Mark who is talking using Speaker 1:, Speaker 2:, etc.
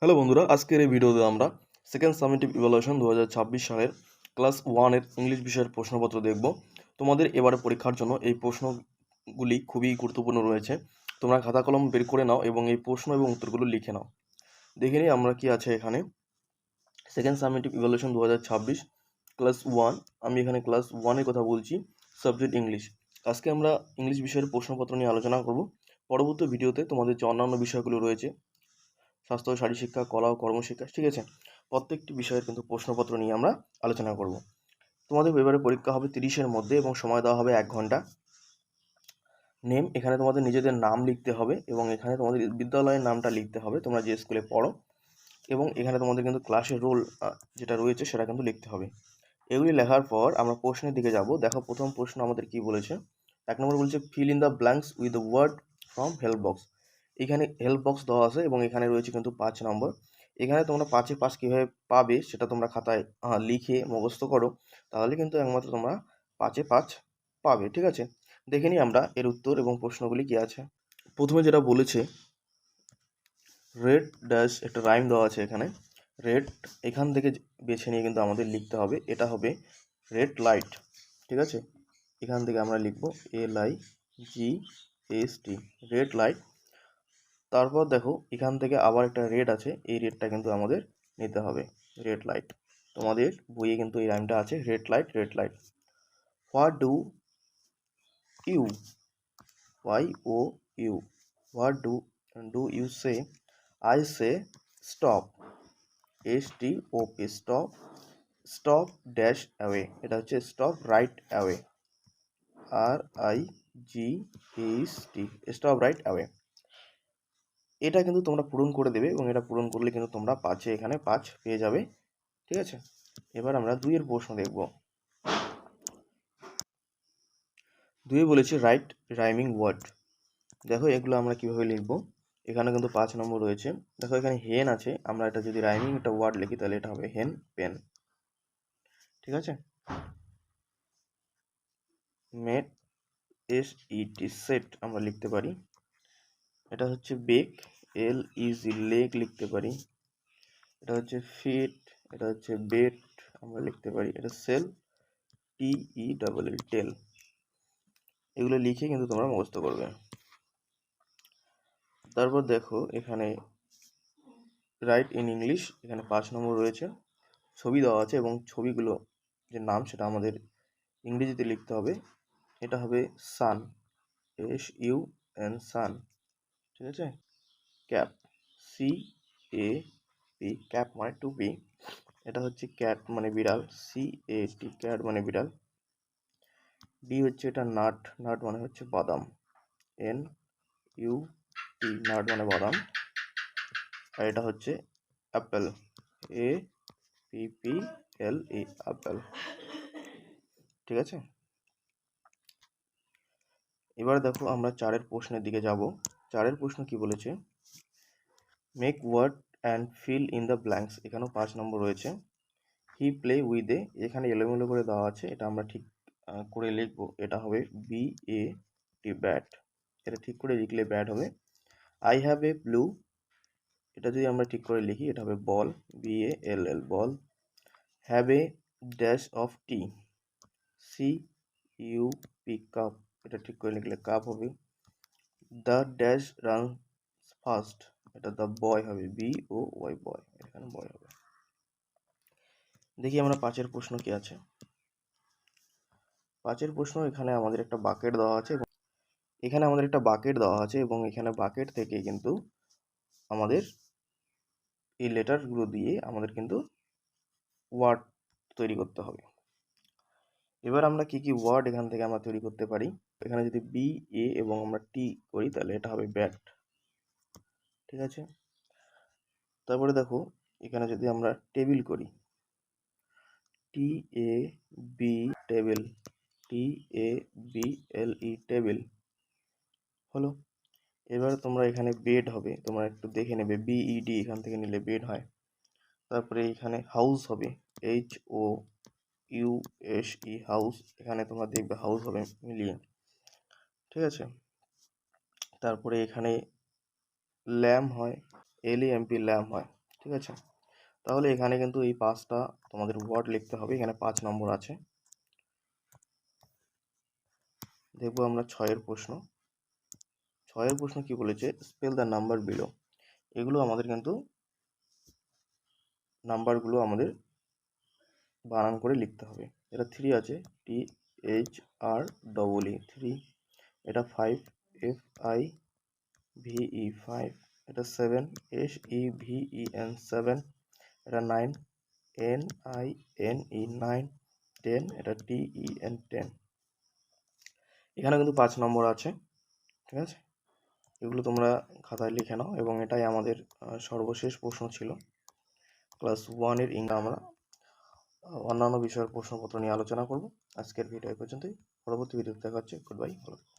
Speaker 1: Hello বন্ধুরা, আজকের এই ভিডিওতে আমরা সেকেন্ড সামেটিভ ইভ্যালুয়েশন 2026 সালের ক্লাস 1-এর ইংলিশ বিষয়ের প্রশ্নপত্র দেখব। তোমাদের এবারে পরীক্ষার জন্য এই প্রশ্নগুলি খুবই গুরুত্বপূর্ণ রয়েছে। তোমরা খাতা কলম বের করে নাও এবং এই প্রশ্ন এবং উত্তরগুলো লিখে নাও। দেখে নিই আমরা কি আছে এখানে। Second summative evaluation 2026 class 1। আমি এখানে ক্লাস 1-এর কথা বলছি, সাবজেক্ট ইংলিশ। আজকে আমরা ইংলিশ বিষয়ের প্রশ্নপত্র নিয়ে আলোচনা করব। পরবর্তী ভিডিওতে তোমাদের যে অন্যান্য বিষয়গুলো রয়েছে, স্বাস্থ্য, শারীরশিক্ষা, কলা ও কর্মশিক্ষা, ঠিক আছে, প্রত্যেকটি বিষয়ের কিন্তু প্রশ্নপত্র নিয়ে আমরা আলোচনা করব। তোমাদের এবারে পরীক্ষা হবে 30-এর মধ্যে এবং সময় দেওয়া হবে 1 ঘন্টা। নেম, এখানে তোমাদের নিজেদের নাম লিখতে হবে এবং এখানে তোমাদের বিদ্যালয়ের নামটা লিখতে হবে, তোমরা যে স্কুলে পড়ো, এবং এখানে তোমাদের কিন্তু ক্লাসের রোল যেটা রয়েছে সেটা কিন্তু লিখতে হবে। এগুলি লেখার পর আমরা প্রশ্নের দিকে যাব। দেখো প্রথম প্রশ্ন আমাদের কি বলেছে। 1 নম্বর বলছে fill in the blanks with the word from help box. এখানে হেল্প বক্স দেওয়া আছে এবং এখানে রয়েছে কিন্তু 5 নম্বর। এখানে তোমরা 5-এ 5 কীভাবে পাবে সেটা তোমরা খাতায় লিখে মুখস্থ করো, তাহলে কিন্তু একমাত্র তোমরা 5-এ 5 পাবে, ঠিক আছে। দেখে নিই আমরা এর উত্তর এবং প্রশ্নগুলি কি আছে। প্রথমে যেটা বলেছে রেড ড্যাশ, একটা রাইম দেওয়া আছে এখানে। রেড এখান থেকে বেছে নিয়ে কিন্তু আমাদের লিখতে হবে, এটা হবে রেড লাইট, ঠিক আছে। এখান থেকে আমরা লিখব LIGHT, রেড লাইট। তারপর দেখো এখান থেকে আবার একটা রেড আছে, এই রেডটা কিন্তু আমাদের নিতে হবে, রেড লাইট। তোমাদের বইয়ে কিন্তু এই রাইমটা আছে, red light red light. What do you, YOU, what do you say, I say stop, STOP, stop, stop dash away, এটা হচ্ছে stop right away, RIGHT, stop right away. এটা কিন্তু তোমরা পূরণ করে দেবে এবং এটা পূরণ করলে কিন্তু তোমরা 5-এ এখানে 5 পেয়ে যাবে, ঠিক আছে। এবার আমরা 2-এর প্রশ্ন দেখব। 2-এ বলেছে রাইট রাইমিং ওয়ার্ড। দেখো এগুলো আমরা কিভাবে লিখব। এখানে কিন্তু 5 নম্বর রয়েছে। দেখো এখানে হেন আছে, আমরা এটা যদি রাইমিং একটা ওয়ার্ড লিখি তাহলে এটা হবে হেন পেন, ঠিক আছে। মেট, SET, সেট আমরা লিখতে পারি। এটা হচ্ছে বেক, LEG, লেগ লিখতে পারি। এটা হচ্ছে ফিট, এটা হচ্ছে বেট আমরা লিখতে পারি। এটা সেল, TELL, টেল। এগুলো লিখে কিন্তু তোমরা মুখস্থ করবে। তারপর দেখো এখানে রাইট ইন ইংলিশ, এখানে 5 নম্বর রয়েছে। ছবি দেওয়া আছে এবং ছবিগুলো যে নাম সেটা আমাদের ইংরেজিতে লিখতে হবে। এটা হবে সান, SUN, সান, ঠিক আছে। ক্যাপ, CAP, ক্যাপ মানে টুপি। এটা হচ্ছে ক্যাট মানে বিড়াল, CAT, ক্যাট মানে বিড়াল। ডি হচ্ছে এটা নাট, নাট মানে হচ্ছে বাদাম, NUT, নাট মানে বাদাম। আর এটা হচ্ছে অ্যাপেল, APPLE, অ্যাপেল, ঠিক আছে। এবার দেখো আমরা 4-এর প্রশ্নের দিকে যাব। 4-এর প্রশ্ন কি বলেছে, make word and fill in the blanks. এখানেও 5 নম্বর রয়েছে। হি প্লে উইথ এ, এখানে এলোমেলো করে দেওয়া আছে, এটা আমরা ঠিক করে লিখবো। এটা হবে BAT, ব্যাট, এটা ঠিক করে লিখলে ব্যাট হবে। আই হ্যাভ এ ব্লু, এটা যদি আমরা ঠিক করে লিখি এটা হবে বল, BALL, ball. Have a dash of T, CUP, cup, এটা ঠিক করে লিখলে কাপ হবে। দ্য ড্যাশ রান ফাস্ট, এটা দ্য বয় হবে, BOY, বয়, এখানে বয় হবে। দেখি আমরা 5-এর প্রশ্ন কি আছে। 5-এর প্রশ্ন, এখানে আমাদের একটা বাকেট দেওয়া আছে এবং এখানে বাকেট থেকে কিন্তু আমাদের এই লেটারগুলো দিয়ে আমাদের কিন্তু ওয়ার্ড তৈরি করতে হবে। এবার আমরা কি কি ওয়ার্ড এখান থেকে আমরা তৈরি করতে পারি। এখানে যদি BA এবং আমরা T করি তাহলে এটা হবে ব্যাট, ঠিক আছে। তারপরে দেখো এখানে যদি আমরা টেবিল করি, TAB, টেবিল, TABLE, টেবিল, হলো। এবার তোমরা এখানে বেড হবে, তোমরা একটু দেখে নেবে, BED এখান থেকে নিলে বেড হয়। তারপরে এখানে হাউস হবে, HOUSE, হাউস, এখানে তোমরা দেখবে হাউস হবে মিলিয়ে, ঠিক আছে। তারপরে এখানে ল্যাম্প হয়, LAMP, ল্যাম্প হয়। ঠিক আছে? তাহলে এখানে কিন্তু এই 5টা তোমাদের ওয়ার্ড লিখতে হবে। এখানে 5 নম্বর আছে। দেখবো আমরা 6-এর প্রশ্ন। 6-এর প্রশ্ন কি বলেছে? Spell the number below. এগুলো আমাদের কিন্তু নাম্বারগুলো আমাদের বানান করে লিখতে হবে। এটা 3 আছে, THREE 3। এটা 5, FIVE 5। এটা 7, SEVEN 7। এটা 9, NINE 9। 10, এটা TEN 10। এখানে কিন্তু 5 নম্বর আছে, ঠিক আছে? এগুলো তোমরা খাতায় লিখে নাও। এবং এটাই আমাদের সর্বশেষ প্রশ্ন ছিল। ক্লাস 1-এর আমরা অন্যান্য বিষয়ের প্রশ্নপত্র নিয়ে আলোচনা করব। আজকের ভিডিও এই পর্যন্তই। পরবর্তী ভিডিওতে দেখা হচ্ছে। গুড বাই, ভালো থেকো।